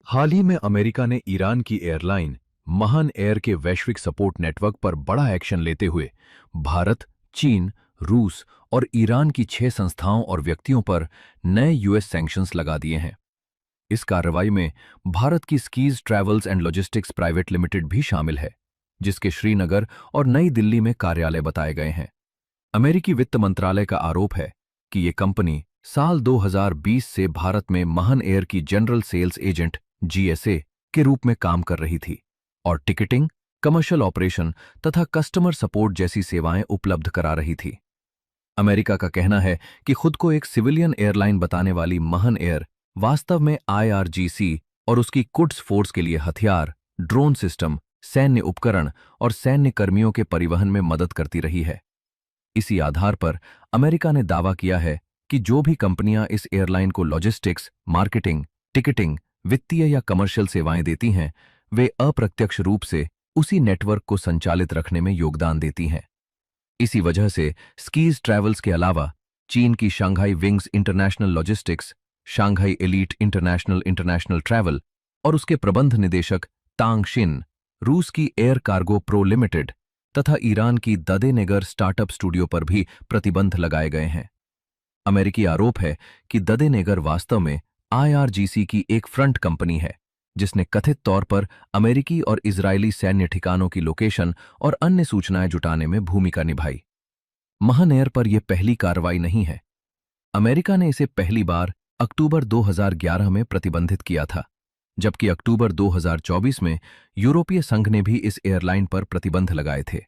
हाल ही में अमेरिका ने ईरान की एयरलाइन महान एयर के वैश्विक सपोर्ट नेटवर्क पर बड़ा एक्शन लेते हुए भारत, चीन, रूस और ईरान की 6 संस्थाओं और व्यक्तियों पर नए यूएस सैंक्शंस लगा दिए हैं। इस कार्रवाई में भारत की skis travels and logistics private limited भी शामिल है, जिसके श्रीनगर और नई दिल्ली में कार्यालय बताए गए हैं। अमेरिकी वित्त मंत्रालय का आरोप है कि ये कंपनी साल 2020 से भारत में महान एयर की जनरल सेल्स एजेंट जीएसए के रूप में काम कर रही थी और टिकटिंग, कमर्शियल ऑपरेशन तथा कस्टमर सपोर्ट जैसी सेवाएं उपलब्ध करा रही थी। अमेरिका का कहना है कि खुद को एक सिविलियन एयरलाइन बताने वाली महान एयर वास्तव में आईआरजीसी और उसकी कुड्स फोर्स के लिए हथियार, ड्रोन सिस्टम, सैन्य उपकरण और सैन्य कर्मियों के परिवहन में मदद करती रही है। इसी आधार पर अमेरिका ने दावा किया है कि जो भी कंपनियां इस एयरलाइन को लॉजिस्टिक्स, मार्केटिंग, टिकटिंग, वित्तीय या कमर्शियल सेवाएं देती हैं, वे अप्रत्यक्ष रूप से उसी नेटवर्क को संचालित रखने में योगदान देती हैं। इसी वजह से स्कीज ट्रैवल्स के अलावा चीन की Shanghai wings international logistics, Shanghai elite international international travel और उसके प्रबंध निदेशक तांग शिन, रूस की एयर कार्गो प्रो लिमिटेड तथा ईरान की ददेनेगर स्टार्टअप स्टूडियो पर भी प्रतिबंध लगाए गए हैं। अमेरिकी आरोप है कि ददेनेगर वास्तव में आईआरजीसी की एक फ्रंट कंपनी है, जिसने कथित तौर पर अमेरिकी और इजरायली सैन्य ठिकानों की लोकेशन और अन्य सूचनाएं जुटाने में भूमिका निभाई। महान एयर पर यह पहली कार्रवाई नहीं है। अमेरिका ने इसे पहली बार अक्टूबर 2011 में प्रतिबंधित किया था, जबकि अक्टूबर 2024 में यूरोपीय संघ ने भी इस एयरलाइन पर प्रतिबंध लगाए थे।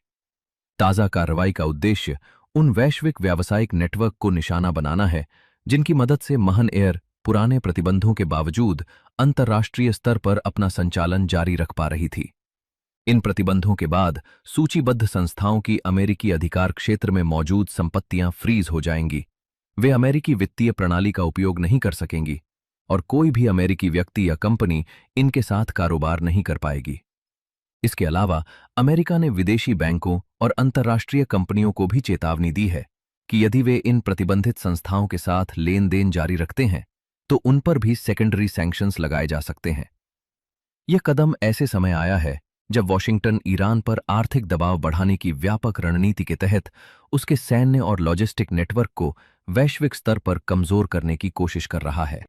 ताज़ा कार्रवाई का उद्देश्य उन वैश्विक व्यावसायिक नेटवर्क को निशाना बनाना है जिनकी मदद से महान एयर पुराने प्रतिबंधों के बावजूद अंतर्राष्ट्रीय स्तर पर अपना संचालन जारी रख पा रही थी। इन प्रतिबंधों के बाद सूचीबद्ध संस्थाओं की अमेरिकी अधिकार क्षेत्र में मौजूद संपत्तियां फ्रीज हो जाएंगी। वे अमेरिकी वित्तीय प्रणाली का उपयोग नहीं कर सकेंगी और कोई भी अमेरिकी व्यक्ति या कंपनी इनके साथ कारोबार नहीं कर पाएगी। इसके अलावा अमेरिका ने विदेशी बैंकों और अंतर्राष्ट्रीय कंपनियों को भी चेतावनी दी है कि यदि वे इन प्रतिबंधित संस्थाओं के साथ लेन देन जारी रखते हैं तो उन पर भी सेकेंडरी सैंक्शंस लगाए जा सकते हैं। यह कदम ऐसे समय आया है जब वॉशिंगटन ईरान पर आर्थिक दबाव बढ़ाने की व्यापक रणनीति के तहत उसके सैन्य और लॉजिस्टिक नेटवर्क को वैश्विक स्तर पर कमजोर करने की कोशिश कर रहा है।